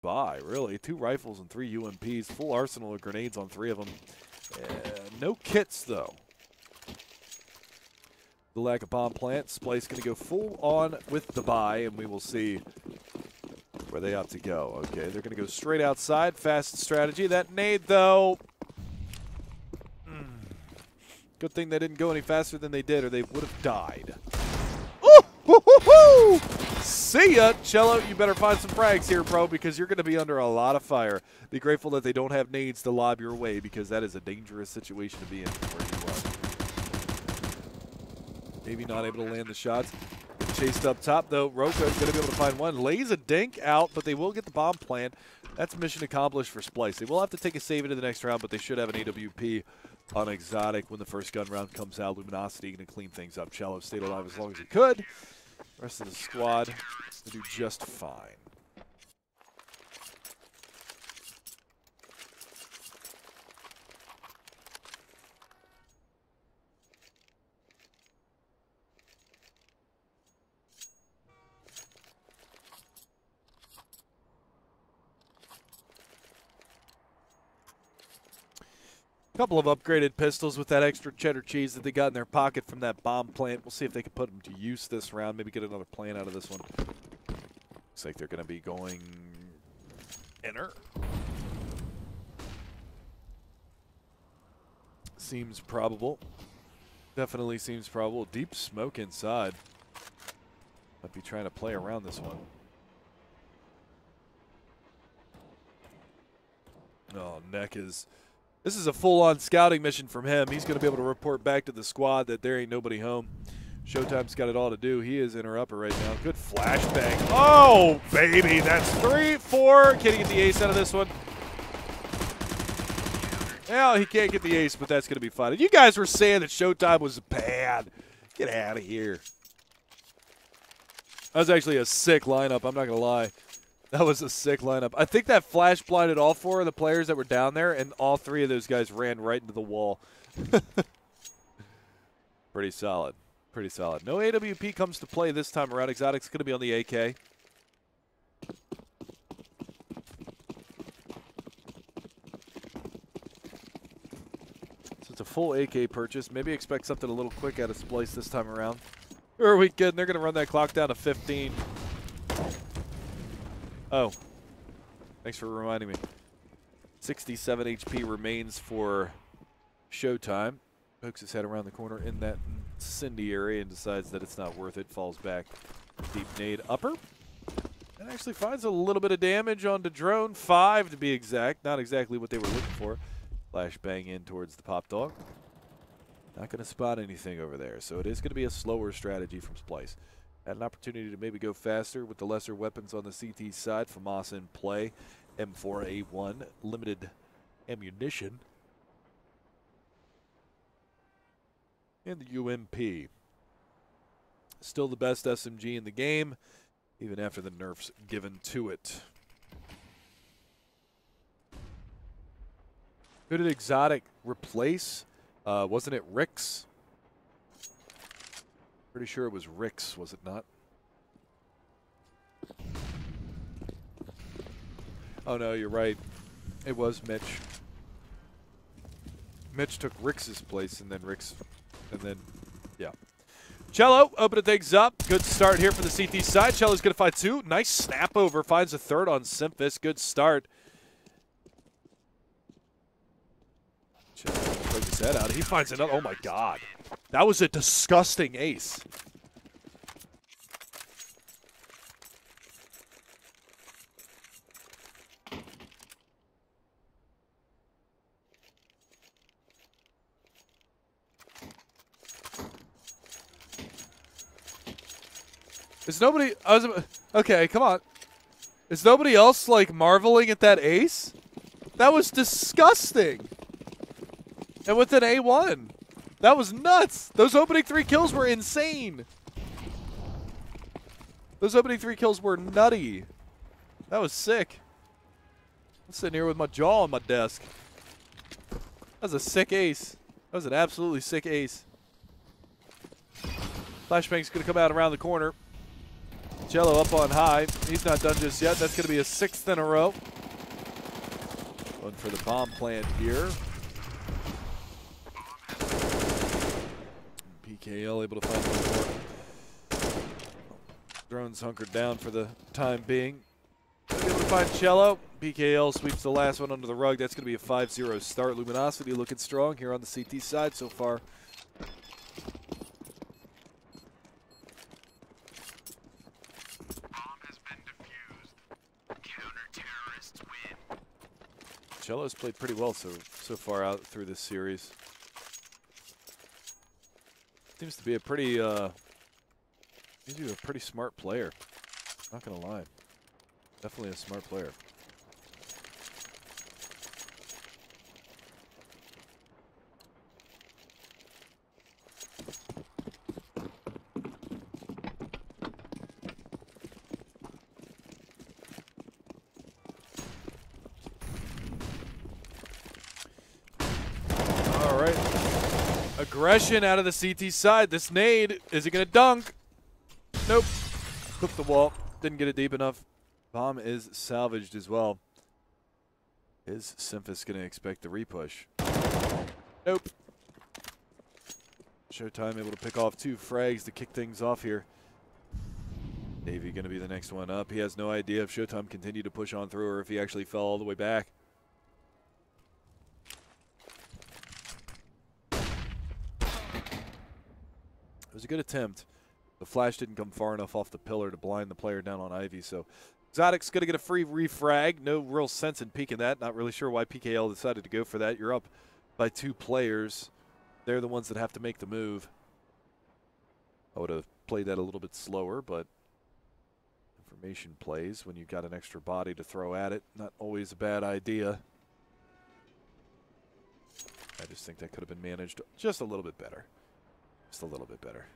by, really. 2 rifles and 3 UMPs. Full arsenal of grenades on 3 of them. No kits, though. The lack of bomb plant. Splyce going to go full on with the buy, and we will see where they ought to go. Okay, they're going to go straight outside. Fast strategy. That nade, though. Good thing they didn't go any faster than they did, or they would have died. Ooh, hoo, hoo, hoo. See ya, Cello. You better find some frags here, bro, because you're going to be under a lot of fire. Be grateful that they don't have nades to lob your way, because that is a dangerous situation to be in where you are. Maybe not able to land the shots. Chased up top, though. Roko's going to be able to find one. Lays a dink out, but they will get the bomb plant. That's mission accomplished for Splyce. They will have to take a save into the next round, but they should have an AWP on Exotic when the first gun round comes out. Luminosity going to clean things up. Cello stayed alive as long as he could. The rest of the squad will do just fine. Couple of upgraded pistols with that extra cheddar cheese that they got in their pocket from that bomb plant. We'll see if they can put them to use this round. Maybe get another plant out of this one. Looks like they're going to be going inner. Seems probable. Definitely seems probable. Deep smoke inside. Might be trying to play around this one. Oh, Neck is... This is a full-on scouting mission from him. He's going to be able to report back to the squad that there ain't nobody home. Showtime's got it all to do. He is inner upper right now. Good flashbang. Oh, baby. That's 3, 4. Can he get the ace out of this one? Well, he can't get the ace, but that's going to be fine. You guys were saying that Showtime was bad. Get out of here. That was actually a sick lineup. I'm not going to lie. That was a sick lineup. I think that flash blinded all 4 of the players that were down there, and all 3 of those guys ran right into the wall. Pretty solid. Pretty solid. No AWP comes to play this time around. Exotic's going to be on the AK. So it's a full AK purchase. Maybe expect something a little quick out of Splyce this time around. Or are we good? They're going to run that clock down to 15. Oh, thanks for reminding me. 67 HP remains for Showtime. Pokes his head around the corner in that incendiary and decides that it's not worth it. Falls back. Deep nade upper. And actually finds a little bit of damage onto drone. 5 to be exact. Not exactly what they were looking for. Flash bang in towards the pop dog. Not going to spot anything over there. So it is going to be a slower strategy from Splyce. Had an opportunity to maybe go faster with the lesser weapons on the CT side. FAMAS in play. M4A1. Limited ammunition. And the UMP. Still the best SMG in the game, even after the nerfs given to it. Who did Exotic replace? Wasn't it Rix? Pretty sure it was Rix, was it not? Oh, no, you're right. It was Mitch. Mitch took Rix's place, and then Rix, and then, yeah. Cello opening things up. Good start here for the CT side. Cello's going to find 2. Nice snap over. Finds a 3rd on Simphis. Good start. Cello pokes his head out. He finds another. Oh, my God. That was a disgusting ace. Is nobody... okay, come on. Is nobody else, like, marveling at that ace? That was disgusting. And with an A1. That was nuts. Those opening 3 kills were insane. Those opening 3 kills were nutty. That was sick. I'm sitting here with my jaw on my desk. That was a sick ace. That was an absolutely sick ace. Flashbang's going to come out around the corner. Cello up on high. He's not done just yet. That's going to be a 6th in a row. One for the bomb plant here. PKL able to find one more. Drone's hunkered down for the time being. Able to find Cello. PKL sweeps the last one under the rug. That's going to be a 5-0 start. Luminosity looking strong here on the CT side so far. Cello's played pretty well so far out through this series. Seems to be a pretty smart player. Not gonna lie, definitely a smart player. Aggression out of the CT side. This nade, is it going to dunk? Nope. Clipped the wall. Didn't get it deep enough. Bomb is salvaged as well. Is Simphis going to expect the repush? Nope. Showtime able to pick off 2 frags to kick things off here. Davey going to be the next one up. He has no idea if Showtime continued to push on through or if he actually fell all the way back. It was a good attempt. The flash didn't come far enough off the pillar to blind the player down on Ivy, so Exotic's going to get a free refrag. No real sense in peeking that. Not really sure why PKL decided to go for that. You're up by 2 players. They're the ones that have to make the move. I would have played that a little bit slower, but information plays when you've got an extra body to throw at it. Not always a bad idea. I just think that could have been managed just a little bit better. Just a little bit better.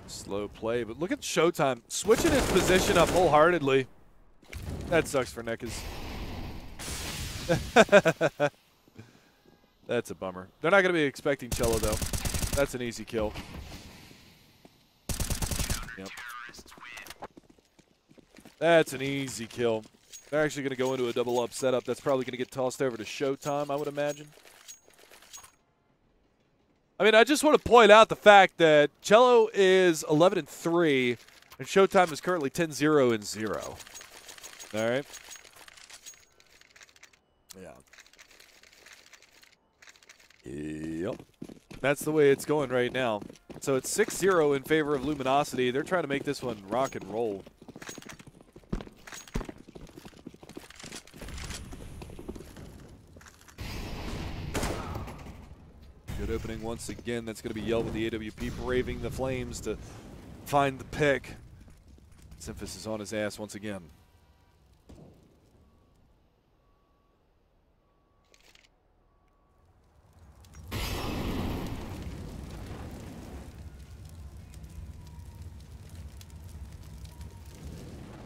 Slow play, but look at Showtime switching his position up wholeheartedly. That sucks for Nekas. That's a bummer. They're not going to be expecting Cello though. That's an easy kill. Yep. That's an easy kill. They're actually going to go into a double up setup. That's probably going to get tossed over to Showtime, I would imagine. I mean, I just want to point out the fact that Cello is 11-3, and Showtime is currently 10-0-0. All right. Yeah. Yep. That's the way it's going right now. So it's 6-0 in favor of Luminosity. They're trying to make this one rock and roll. Good opening once again. That's going to be Yell with the AWP, braving the flames to find the pick. Simphis is on his ass once again.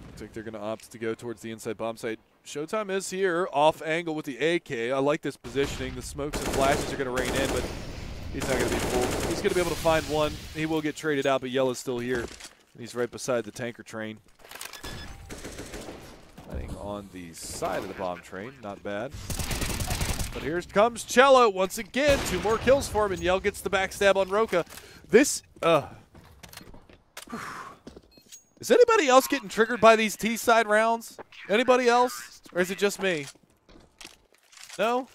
Looks like they're going to opt to go towards the inside bomb site. Showtime is here, off angle with the AK. I like this positioning. The smokes and flashes are going to rain in, but he's not going to be fooled. He's going to be able to find one. He will get traded out, but Yellow's still here. And he's right beside the tanker train. Landing on the side of the bomb train. Not bad. But here comes Cello once again. 2 more kills for him, and Yell gets the backstab on Roka. This, is anybody else getting triggered by these T-side rounds? Anybody else? Or is it just me? No?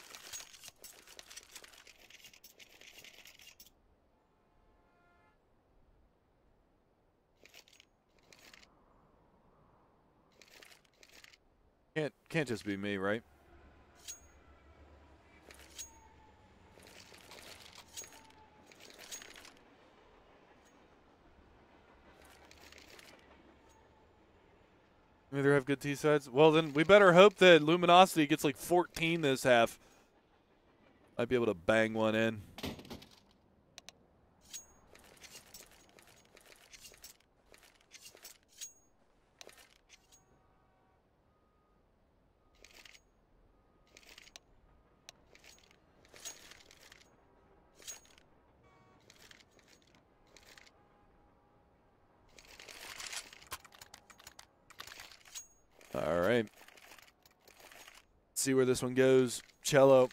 Can't just be me, right? Neither have good T-sides? Well, then we better hope that Luminosity gets like 14 this half. Might be able to bang one in. See where this one goes. Cello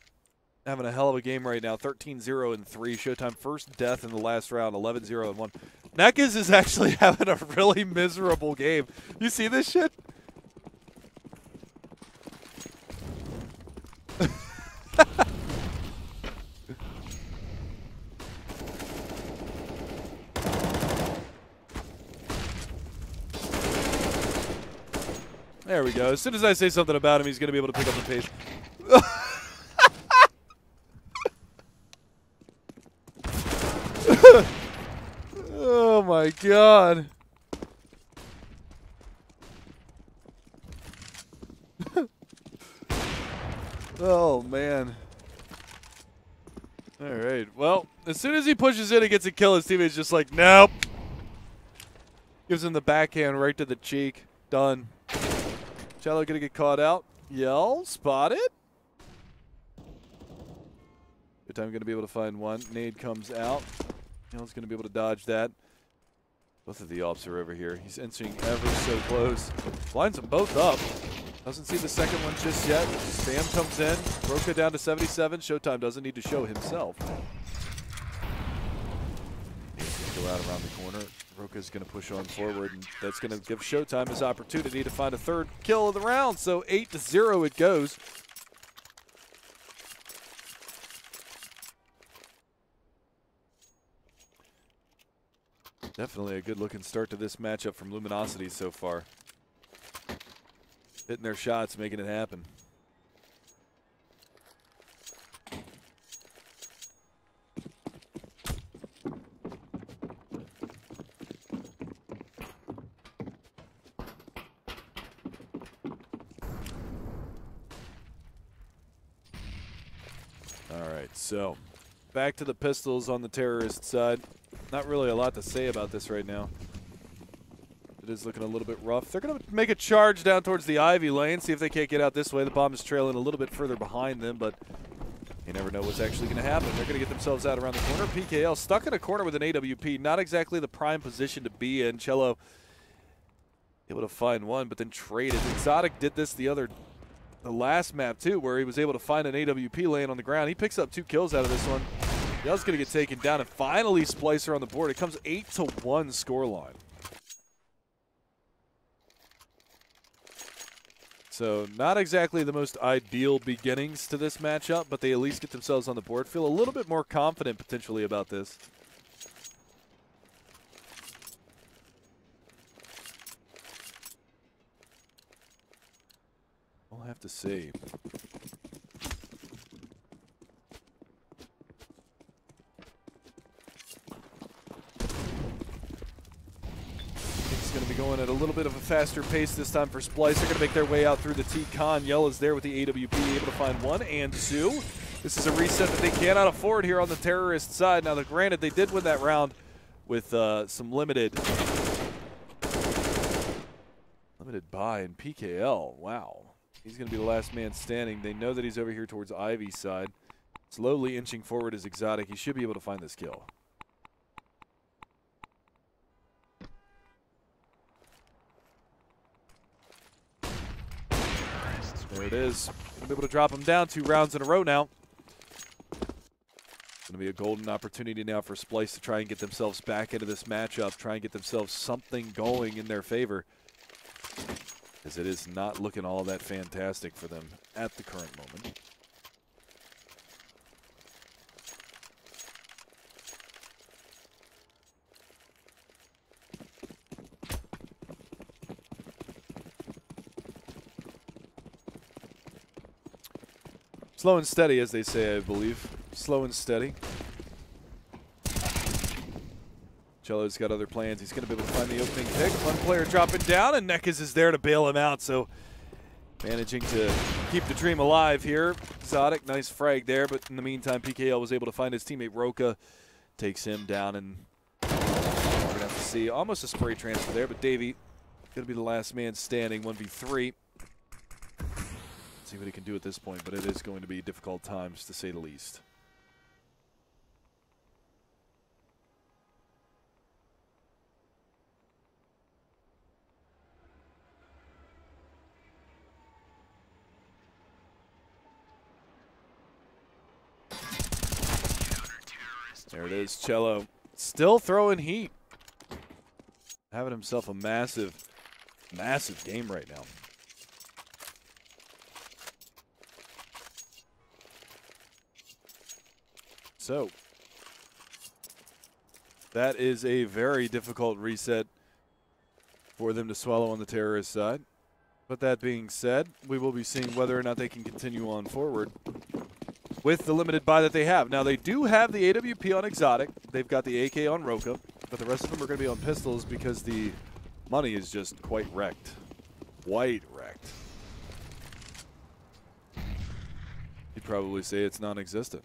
having a hell of a game right now. 13-0 and 3. Showtime first death in the last round. 11-0 and 1. Nekas is actually having a really miserable game. You see this shit? There we go. As soon as I say something about him, he's going to be able to pick up the pace. Oh my god. Oh man. Alright, well, as soon as he pushes in and gets a kill, his teammate's just like, nope. Gives him the backhand right to the cheek. Done. Cello gonna get caught out. Yell, spotted. Good time gonna be able to find one. Nade comes out. Yell's gonna be able to dodge that. Both of the ops are over here. He's inching ever so close. Lines them both up. Doesn't see the second one just yet. Spam comes in. Roka down to 77. Showtime doesn't need to show himself. He's gonna go out around the corner. Roka's going to push on forward, and that's going to give Showtime his opportunity to find a third kill of the round. So 8-0 it goes. Definitely a good-looking start to this matchup from Luminosity so far. Hitting their shots, making it happen. So, back to the pistols on the terrorist side. Not really a lot to say about this right now. It is looking a little bit rough. They're going to make a charge down towards the Ivy lane, see if they can't get out this way. The bomb is trailing a little bit further behind them, but you never know what's actually going to happen. They're going to get themselves out around the corner. PKL stuck in a corner with an AWP. Not exactly the prime position to be in. Cello able to find one, but then traded. Exotic did this the last map too, where he was able to find an AWP laying on the ground. He picks up 2 kills out of this one. Yell's going to get taken down, and finally Splycer on the board. It comes 8-1 scoreline. So not exactly the most ideal beginnings to this matchup, but they at least get themselves on the board. Feel a little bit more confident potentially about this. We'll have to see. It's going to be going at a little bit of a faster pace this time for Splyce. They're going to make their way out through the T-Con. Yell is there with the AWP, able to find 1 and 2. This is a reset that they cannot afford here on the terrorist side. Now, granted, they did win that round with some limited buy in PKL. Wow. He's going to be the last man standing. They know that he's over here towards Ivy's side. Slowly inching forward is Exotic. He should be able to find this kill. There it is. Going to be able to drop him down 2 rounds in a row now. Going to be a golden opportunity now for Splyce to try and get themselves back into this matchup, try and get themselves something going in their favor, as it is not looking all that fantastic for them at the current moment. Slow and steady, as they say, I believe. Slow and steady. Cello's got other plans. He's going to be able to find the opening pick. One player dropping down, and Nekas is there to bail him out. So managing to keep the dream alive here. Exotic, nice frag there. But in the meantime, PKL was able to find his teammate Roka. Takes him down, and we're going to have to see almost a spray transfer there. But Davey going to be the last man standing, 1v3. See what he can do at this point, but it is going to be difficult times, to say the least. There it is, Cello. Still throwing heat. Having himself a massive, massive game right now. So, that is a very difficult reset for them to swallow on the terrorist side. But that being said, we will be seeing whether or not they can continue on forward with the limited buy that they have. Now, they do have the AWP on Exotic. They've got the AK on Roka. But the rest of them are going to be on pistols because the money is just quite wrecked. Quite wrecked. You'd probably say it's non-existent.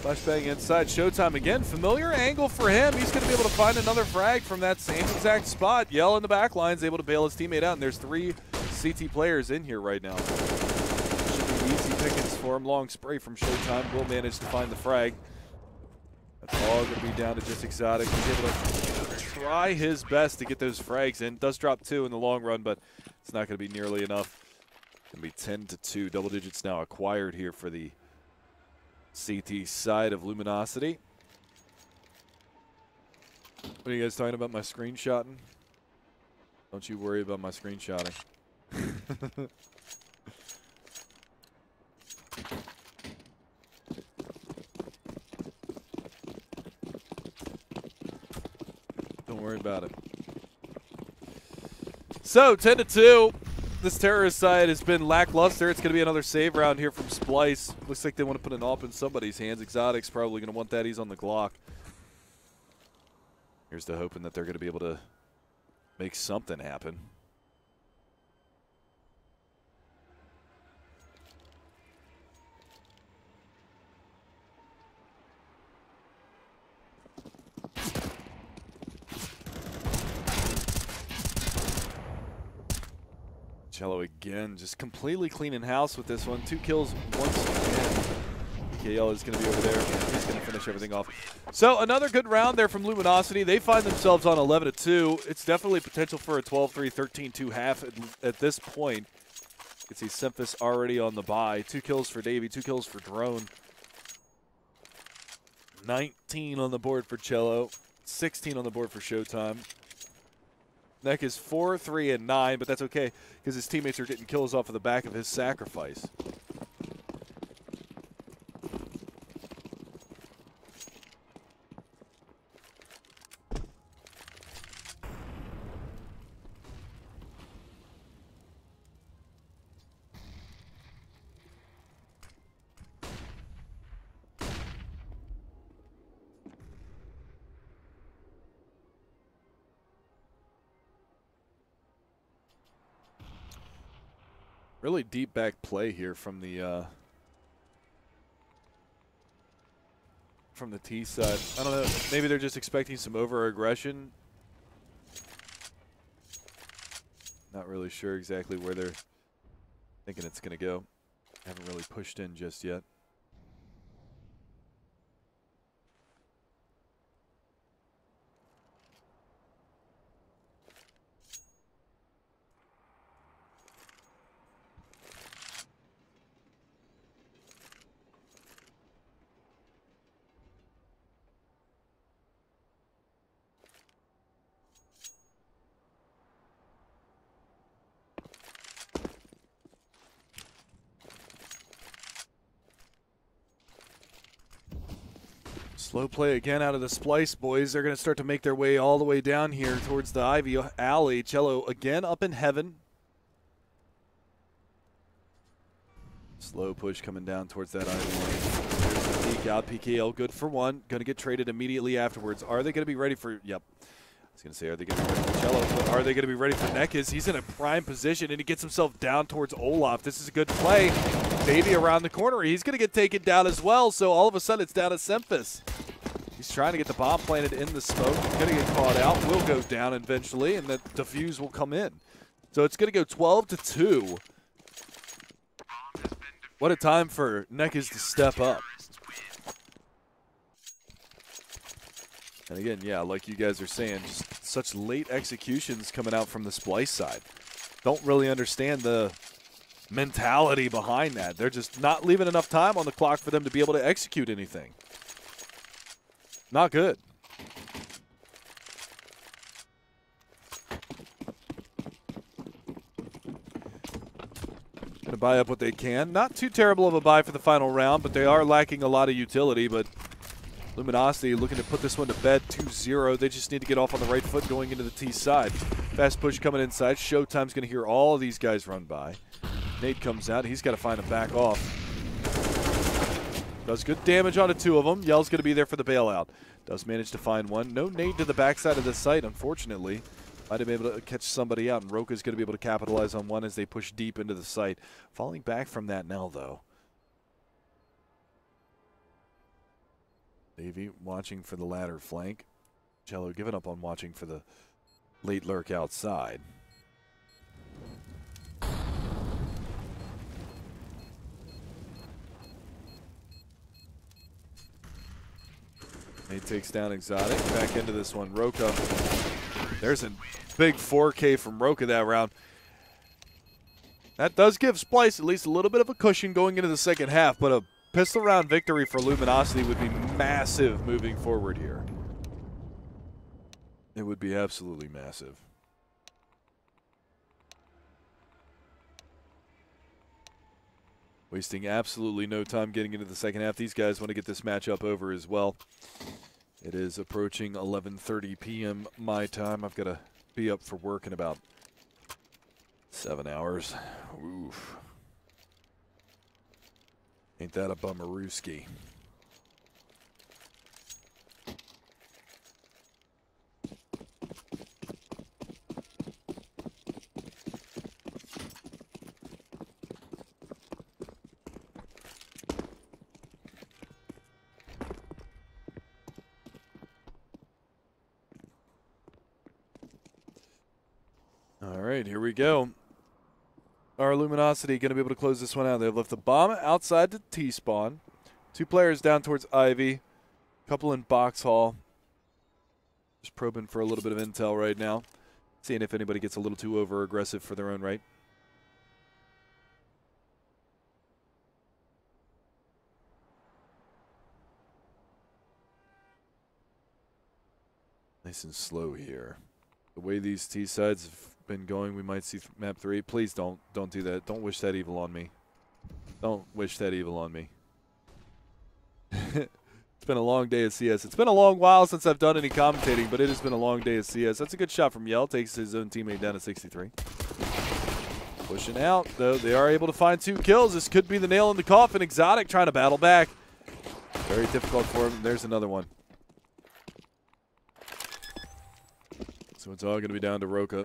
Flashbang inside, Showtime again. Familiar angle for him. He's going to be able to find another frag from that same exact spot. Yell in the back line is able to bail his teammate out, and there's 3 CT players in here right now. Should be easy pickings for him. Long spray from Showtime. Will manage to find the frag. That's all going to be down to just Exotic. He's able to try his best to get those frags in. Does drop 2 in the long run, but it's not going to be nearly enough. It's going to be 10-2. Double digits now acquired here for the CT side of Luminosity. What are you guys talking about, my screenshotting? Don't you worry about my screenshotting. Don't worry about it. So, 10-2. This terrorist side has been lackluster. It's going to be another save round here from Splyce. Looks like they want to put an AWP in somebody's hands. Exotic's probably going to want that. He's on the Glock. Here's to hoping that they're going to be able to make something happen. Cello again, just completely cleaning house with this one. 2 kills once again. KL is going to be over there. He's going to finish everything off. So another good round there from Luminosity. They find themselves on 11-2. It's definitely potential for a 12-3, 13-2 half at this point. You can see Semphis already on the bye. 2 kills for Davey, 2 kills for Drone. 19 on the board for Cello. 16 on the board for Showtime. Neck is 4, 3, and 9, but that's okay because his teammates are getting kills off of the back of his sacrifice. Really deep back play here from the T side. I don't know. Maybe they're just expecting some over-aggression. Not really sure exactly where they're thinking it's going to go. Haven't really pushed in just yet. Slow play again out of the Splyce boys. They're going to start to make their way all the way down here towards the Ivy Alley. Cello again up in heaven. Slow push coming down towards that Ivy lane. There's the peek out. PKL good for 1. Going to get traded immediately afterwards. Are they going to be ready for... Yep. I was going to say, are they going to be ready for Cello? But are they going to be ready for Nekiz? He's in a prime position, and he gets himself down towards Olaf. This is a good play. Davey around the corner. He's going to get taken down as well, so all of a sudden it's down to Semphis. He's trying to get the bomb planted in the smoke. Going to get caught out. Will go down eventually, and the defuse will come in. So it's going to go 12-2. What a time for Nekiz to step up. And again, yeah, like you guys are saying, just such late executions coming out from the Splyce side. Don't really understand the mentality behind that. They're just not leaving enough time on the clock for them to be able to execute anything. Not good. Going to buy up what they can. Not too terrible of a buy for the final round, but they are lacking a lot of utility. But Luminosity looking to put this one to bed 2-0. They just need to get off on the right foot going into the T side. Fast push coming inside. Showtime's going to hear all of these guys run by. Nate comes out. He's got to find him back off. Does good damage on the two of them. Yell's going to be there for the bailout. Does manage to find one. No nade to the backside of the site, unfortunately. Might have been able to catch somebody out, and Roka's going to be able to capitalize on one as they push deep into the site. Falling back from that now, though. Davey watching for the ladder flank. Cello giving up on watching for the late lurk outside. He takes down Exotic. Back into this one. Roka. There's a big 4K from Roka that round. That does give Splyce at least a little bit of a cushion going into the second half, but a pistol round victory for Luminosity would be massive moving forward here. It would be absolutely massive. Wasting absolutely no time getting into the second half. These guys want to get this matchup over as well. It is approaching 11:30 p.m. my time. I've got to be up for work in about 7 hours. Oof. Ain't that a bummerooski? All right, here we go. Our Luminosity going to be able to close this one out. They've left the bomb outside the T-spawn. 2 players down towards Ivy. Couple in box hall. Just probing for a little bit of intel right now. Seeing if anybody gets a little too over-aggressive for their own right. Nice and slow here. The way these T-sides have been going, we might see map 3. Please don't do that. Don't wish that evil on me. Don't wish that evil on me. It's been a long day at CS. It's been a long while since I've done any commentating, but it has been a long day at CS. That's a good shot from Yell. Takes his own teammate down to 63. Pushing out, though. They are able to find 2 kills. This could be the nail in the coffin. Exotic trying to battle back. Very difficult for him. There's another one. So it's all going to be down to Roka,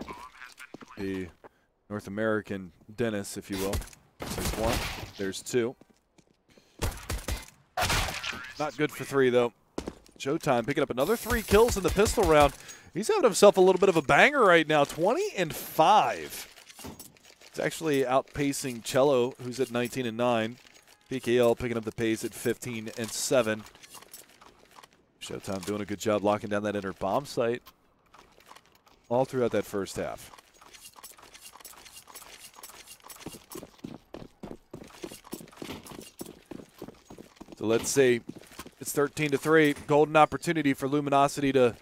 the North American Dennis, if you will. There's 1. There's 2. Not good for 3, though. Showtime picking up another 3 kills in the pistol round. He's having himself a little bit of a banger right now. 20-5. He's actually outpacing Cello, who's at 19-9. PKL picking up the pace at 15-7. Showtime doing a good job locking down that inner bomb site all throughout that first half. So let's see. It's 13-3. Golden opportunity for Luminosity to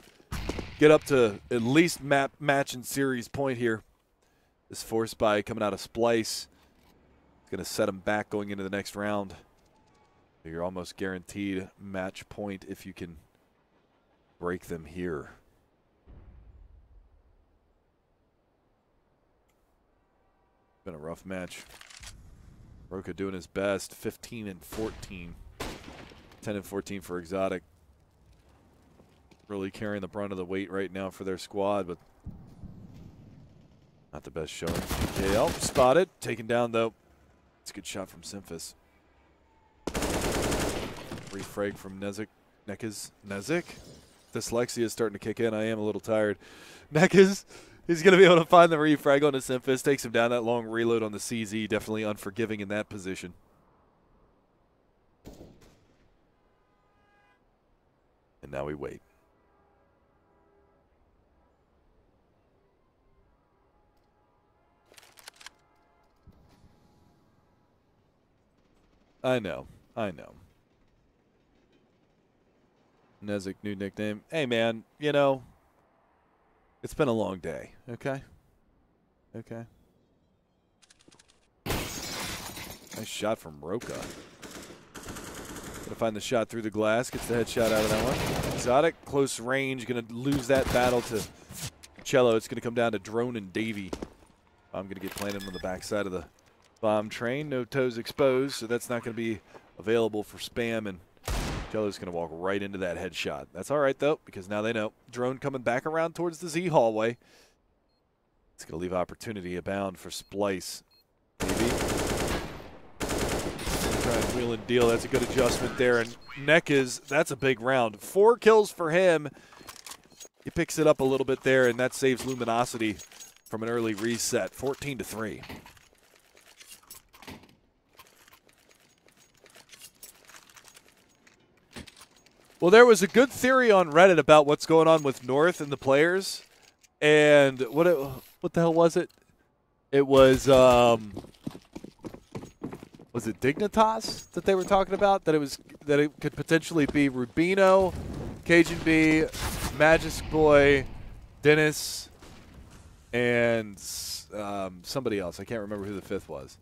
get up to at least match and series point here. This force buy coming out of Splyce. It's going to set them back going into the next round. You're almost guaranteed match point if you can break them here. Been a rough match. Roka doing his best. 15-14. 10-14 for Exotic. Really carrying the brunt of the weight right now for their squad, but not the best showing. KL spotted. Taken down, though. It's a good shot from Simphis. Refrag from Nezik. Nezik? Dyslexia is starting to kick in. I am a little tired. Nekiz. He's going to be able to find the refrag on the Simphis. Takes him down. That long reload on the CZ. Definitely unforgiving in that position. And now we wait. I know. Nezik, new nickname. Hey, man, you know, it's been a long day, okay? Okay. Nice shot from Roca. Gonna find the shot through the glass. Gets the headshot out of that one. Exotic, close range. Gonna lose that battle to Cello. It's gonna come down to Drone and Davey. I'm gonna get planted on the backside of the bomb train. No toes exposed, so that's not gonna be available for spam. And Cello's gonna walk right into that headshot. That's all right though, because now they know. Drone coming back around towards the Z hallway. It's gonna leave opportunity abound for Splyce. Davey. Try and wheel and deal. That's a good adjustment there. And Nekes, that's a big round. 4 kills for him. He picks it up a little bit there, and that saves Luminosity from an early reset. 14-3. Well, there was a good theory on Reddit about what's going on with North and the players. And what the hell was it? It was it Dignitas that they were talking about? That it could potentially be Rubino, Cajun B, Magic Boy, Dennis, and somebody else. I can't remember who the 5th was.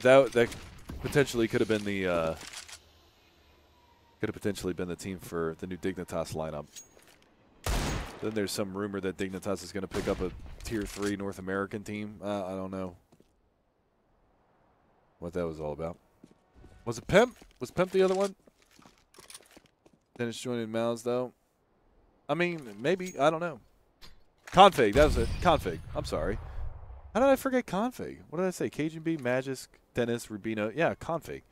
That potentially could have been the team for the new Dignitas lineup. Then there's some rumor that Dignitas is going to pick up a Tier 3 North American team. I don't know what that was all about. Was it Pimp? Was Pimp the other one? Dennis joining Mouse, though. I mean, maybe. I don't know. Config. That was it. Config. I'm sorry. How did I forget Config? What did I say? Cajun B, Magisk, Dennis, Rubino. Yeah, Config.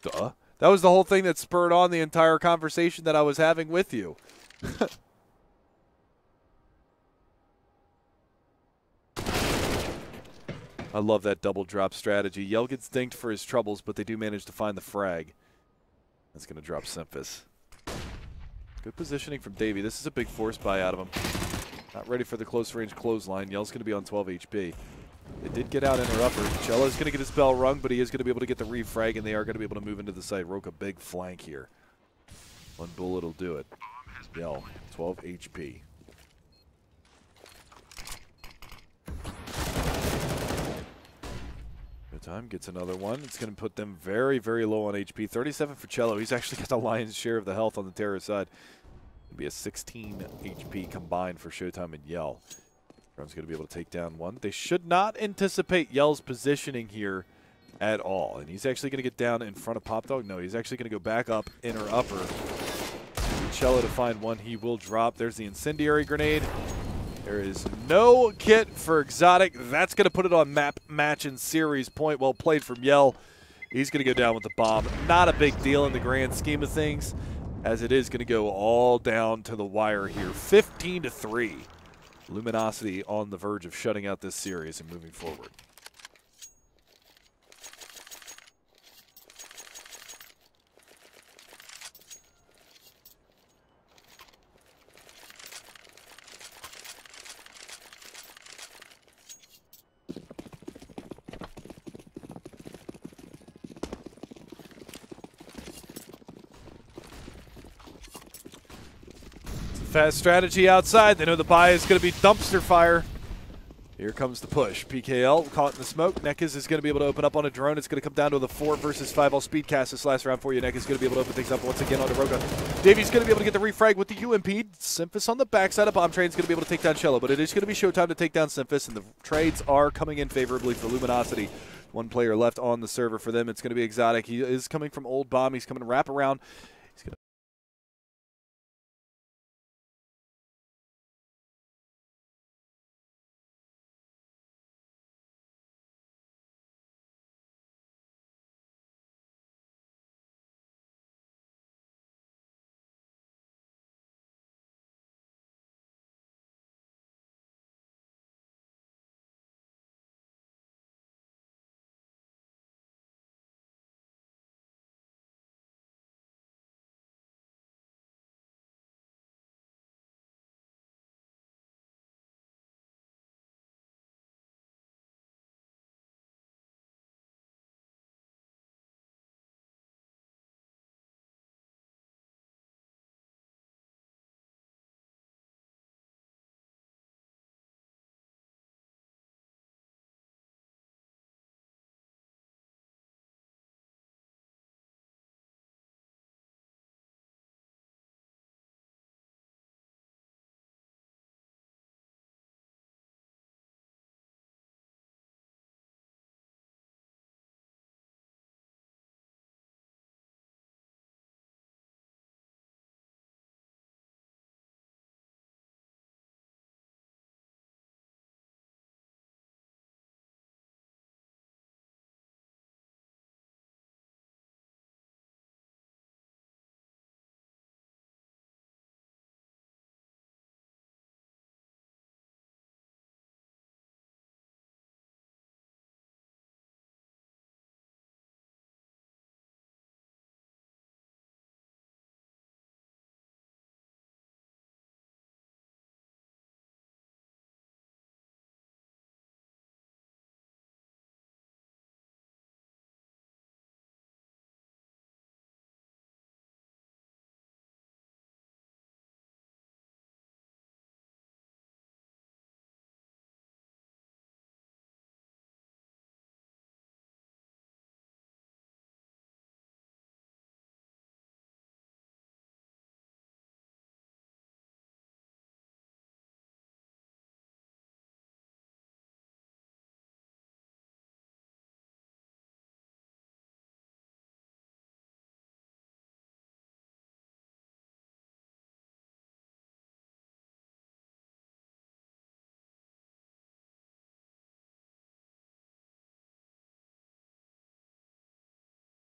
Duh. That was the whole thing that spurred on the entire conversation that I was having with you. I love that double drop strategy. Yell gets dinked for his troubles, but they do manage to find the frag. That's going to drop Simphus. Good positioning from Davey. This is a big force buy out of him. Not ready for the close range clothesline. Yell's going to be on 12 HP. They did get out inner upper. Cello's going to get his bell rung, but he is going to be able to get the refrag, and they are going to be able to move into the site. Roca big flank here. One bullet will do it. Yell, 12 HP. Time gets another one. It's going to put them very, very low on HP. 37 for Cello. He's actually got the lion's share of the health on the terror side. It'll be a 16 HP combined for Showtime and Yell. Drone's going to be able to take down one. They should not anticipate Yell's positioning here at all. And he's actually going to get down in front of Pop Dog. No, he's actually going to go back up, inner upper. Cello to find one. He will drop. There's the incendiary grenade. There is no kit for Exotic. That's going to put it on map, match, and series point. Well played from Yell. He's going to go down with the bomb. Not a big deal in the grand scheme of things, as it is going to go all down to the wire here. 15-3. Luminosity on the verge of shutting out this series and moving forward. Fast strategy outside. They know the buy is going to be dumpster fire. Here comes the push. PKL caught in the smoke. Nekes is going to be able to open up on a drone. It's going to come down to the 4 versus 5. I'll speed cast this last round for you. Nekes is going to be able to open things up once again on Roca. Davey's going to be able to get the refrag with the UMP. Simphus on the backside of Bomb Train is going to be able to take down Cello, but it is going to be showtime to take down Simphus, and the trades are coming in favorably for Luminosity. One player left on the server for them. It's going to be Exotic. He is coming from Old Bomb. He's coming to wrap around